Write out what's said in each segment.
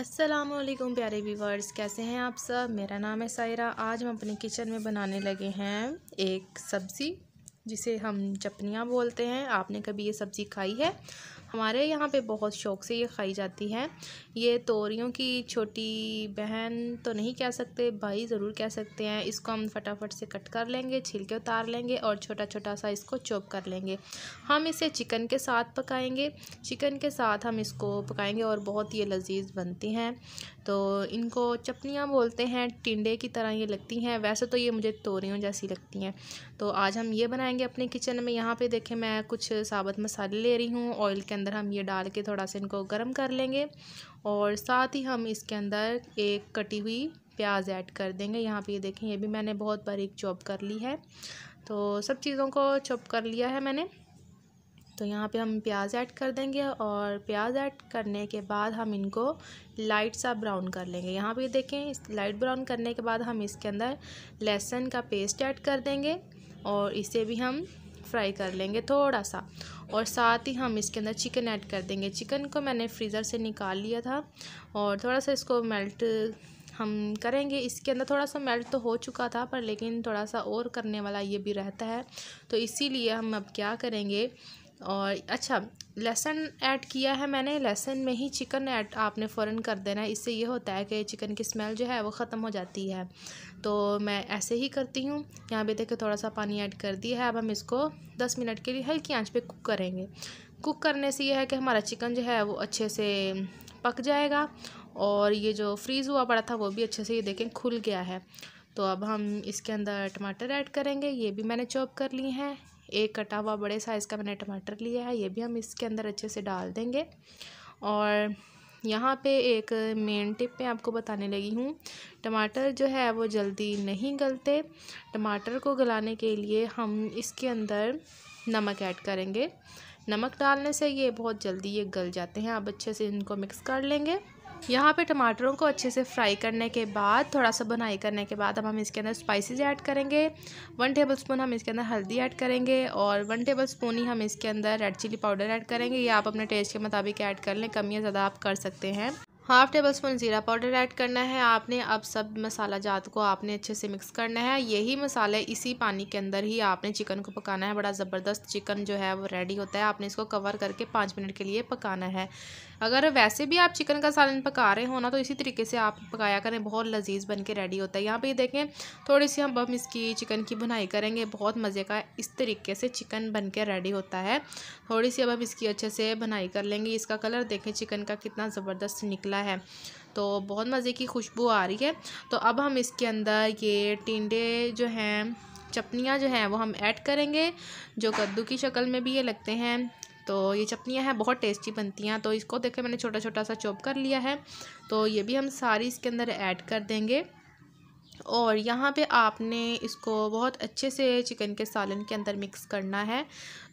अस्सलामुअलैकुम प्यारे व्यूवर्स, कैसे हैं आप सब। मेरा नाम है सायरा। आज हम अपने किचन में बनाने लगे हैं एक सब्ज़ी जिसे हम चपनियाँ बोलते हैं। आपने कभी ये सब्ज़ी खाई है? हमारे यहाँ पे बहुत शौक़ से ये खाई जाती है। ये तोरियों की छोटी बहन तो नहीं कह सकते, भाई ज़रूर कह सकते हैं। इसको हम फटाफट से कट कर लेंगे, छिलके उतार लेंगे और छोटा छोटा सा इसको चॉप कर लेंगे। हम इसे चिकन के साथ पकाएंगे। चिकन के साथ हम इसको पकाएंगे और बहुत ये लजीज बनती हैं। तो इनको चपनियाँ बोलते हैं। टिंडे की तरह ये लगती हैं, वैसे तो ये मुझे तोरियों जैसी लगती हैं। तो आज हम ये बनाएंगे अपने किचन में। यहाँ पे देखें, मैं कुछ साबुत मसाले ले रही हूँ। ऑयल के अंदर हम ये डाल के थोड़ा सा इनको गर्म कर लेंगे और साथ ही हम इसके अंदर एक कटी हुई प्याज ऐड कर देंगे। यहाँ पे ये देखें, ये भी मैंने बहुत बारीक चॉप कर ली है। तो सब चीज़ों को चॉप कर लिया है मैंने। तो यहाँ पे हम प्याज ऐड कर देंगे और प्याज ऐड करने के बाद हम इनको लाइट सा ब्राउन कर लेंगे। यहाँ पे देखें, इस लाइट ब्राउन करने के बाद हम इसके अंदर लहसुन का पेस्ट ऐड कर देंगे और इसे भी हम फ्राई कर लेंगे थोड़ा सा। और साथ ही हम इसके अंदर चिकन ऐड कर देंगे। चिकन को मैंने फ्रीज़र से निकाल लिया था और थोड़ा सा इसको मेल्ट हम करेंगे। इसके अंदर थोड़ा सा मेल्ट तो हो चुका था, पर लेकिन थोड़ा सा और करने वाला ये भी रहता है। तो इसीलिए हम अब क्या करेंगे, और अच्छा, लहसुन ऐड किया है मैंने। लहसुन में ही चिकन ऐड आपने फ़ौरन कर देना है। इससे ये होता है कि चिकन की स्मेल जो है वो ख़त्म हो जाती है। तो मैं ऐसे ही करती हूँ। यहाँ पे देखिए, थोड़ा सा पानी ऐड कर दिया है। अब हम इसको 10 मिनट के लिए हल्की आंच पे कुक करेंगे। कुक करने से ये है कि हमारा चिकन जो है वो अच्छे से पक जाएगा और ये जो फ्रीज़ हुआ पड़ा था वो भी अच्छे से, ये देखें, खुल गया है। तो अब हम इसके अंदर टमाटर ऐड करेंगे। ये भी मैंने चॉप कर लिए हैं। एक कटा हुआ बड़े साइज़ का मैंने टमाटर लिया है, ये भी हम इसके अंदर अच्छे से डाल देंगे। और यहाँ पे एक मेन टिप मैं आपको बताने लगी हूँ। टमाटर जो है वो जल्दी नहीं गलते। टमाटर को गलाने के लिए हम इसके अंदर नमक ऐड करेंगे। नमक डालने से ये बहुत जल्दी ये गल जाते हैं। अब अच्छे से इनको मिक्स कर लेंगे। यहाँ पे टमाटरों को अच्छे से फ्राई करने के बाद, थोड़ा सा भुनाई करने के बाद, अब हम इसके अंदर स्पाइसेस ऐड करेंगे। 1 टेबलस्पून हम इसके अंदर हल्दी ऐड करेंगे और 1 टेबलस्पून ही हम इसके अंदर रेड चिली पाउडर ऐड करेंगे। ये आप अपने टेस्ट के मुताबिक ऐड कर लें, कम या ज़्यादा आप कर सकते हैं। 1/2 टेबलस्पून ज़ीरा पाउडर ऐड करना है आपने। अब सब मसाला जात को आपने अच्छे से मिक्स करना है। यही मसाले इसी पानी के अंदर ही आपने चिकन को पकाना है। बड़ा ज़बरदस्त चिकन जो है वो रेडी होता है। आपने इसको कवर करके 5 मिनट के लिए पकाना है। अगर वैसे भी आप चिकन का सालन पका रहे हो ना, तो इसी तरीके से आप पकाया करें, बहुत लजीज बन के रेडी होता है। यहाँ पे ये देखें, थोड़ी सी हम इसकी चिकन की भुनाई करेंगे, बहुत मज़े का इस तरीके से चिकन बन के रेडी होता है। थोड़ी सी अब हम इसकी अच्छे से भुनाई कर लेंगे। इसका कलर देखें चिकन का कितना ज़बरदस्त निकला है, तो बहुत मज़े की खुशबू आ रही है। तो अब हम इसके अंदर ये टिंडे जो हैं, चपनियाँ जो हैं, वो हम ऐड करेंगे, जो कद्दू की शक्ल में भी ये लगते हैं। तो ये चपनियाँ हैं, बहुत टेस्टी बनती हैं। तो इसको देखें, मैंने छोटा छोटा सा चॉप कर लिया है। तो ये भी हम सारी इसके अंदर ऐड कर देंगे। और यहाँ पे आपने इसको बहुत अच्छे से चिकन के सालन के अंदर मिक्स करना है।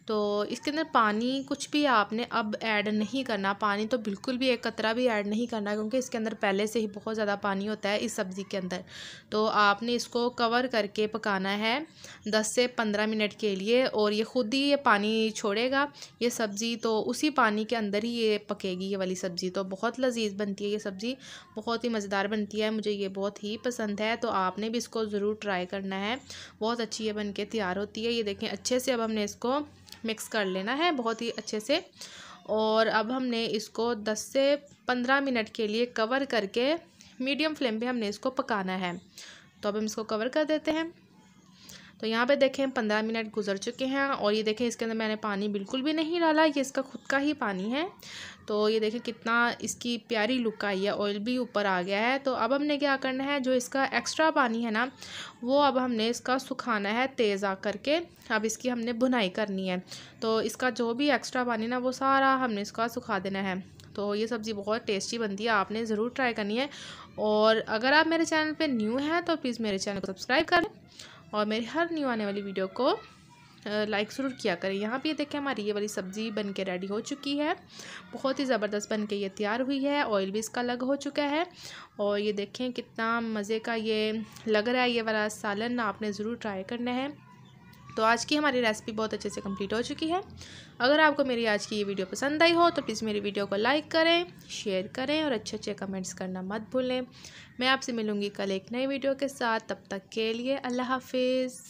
तो इसके अंदर पानी कुछ भी आपने अब ऐड नहीं करना। पानी तो बिल्कुल भी एक कतरा भी ऐड नहीं करना, क्योंकि इसके अंदर पहले से ही बहुत ज़्यादा पानी होता है इस सब्ज़ी के अंदर। तो आपने इसको कवर करके पकाना है 10 से 15 मिनट के लिए, और ये ख़ुद ही ये पानी छोड़ेगा ये सब्ज़ी। तो उसी पानी के अंदर ही ये पकेगी ये वाली सब्ज़ी। तो बहुत लजीज बनती है ये सब्ज़ी, बहुत ही मज़ेदार बनती है। मुझे ये बहुत ही पसंद है, तो आपने भी इसको ज़रूर ट्राई करना है। बहुत अच्छी ये बन के तैयार होती है। ये देखें, अच्छे से अब हमने इसको मिक्स कर लेना है बहुत ही अच्छे से। और अब हमने इसको 10 से 15 मिनट के लिए कवर करके मीडियम फ्लेम पे हमने इसको पकाना है। तो अब हम इसको कवर कर देते हैं। तो यहाँ पे देखें 15 मिनट गुजर चुके हैं और ये देखें, इसके अंदर मैंने पानी बिल्कुल भी नहीं डाला, ये इसका खुद का ही पानी है। तो ये देखें कितना इसकी प्यारी लुक आई है, ऑयल भी ऊपर आ गया है। तो अब हमने क्या करना है, जो इसका एक्स्ट्रा पानी है ना, वो अब हमने इसका सुखाना है तेज़ आ करके। अब इसकी हमने भुनाई करनी है। तो इसका जो भी एक्स्ट्रा पानी ना, वो सारा हमने इसका सुखा देना है। तो ये सब्ज़ी बहुत टेस्टी बनती है, आपने ज़रूर ट्राई करनी है। और अगर आप मेरे चैनल पे न्यू हैं तो प्लीज़ मेरे चैनल को सब्सक्राइब करें और मेरी हर न्यू आने वाली वीडियो को लाइक ज़रूर किया करें। यहाँ पे ये देखें, हमारी ये वाली सब्ज़ी बन के रेडी हो चुकी है। बहुत ही ज़बरदस्त बन के ये तैयार हुई है। ऑयल भी इसका अलग हो चुका है और ये देखें कितना मज़े का ये लग रहा है। ये वाला सालन आपने ज़रूर ट्राई करना है। तो आज की हमारी रेसिपी बहुत अच्छे से कंप्लीट हो चुकी है। अगर आपको मेरी आज की ये वीडियो पसंद आई हो तो प्लीज़ मेरी वीडियो को लाइक करें, शेयर करें और अच्छे अच्छे कमेंट्स करना मत भूलें। मैं आपसे मिलूँगी कल एक नई वीडियो के साथ। तब तक के लिए अल्लाह हाफिज़।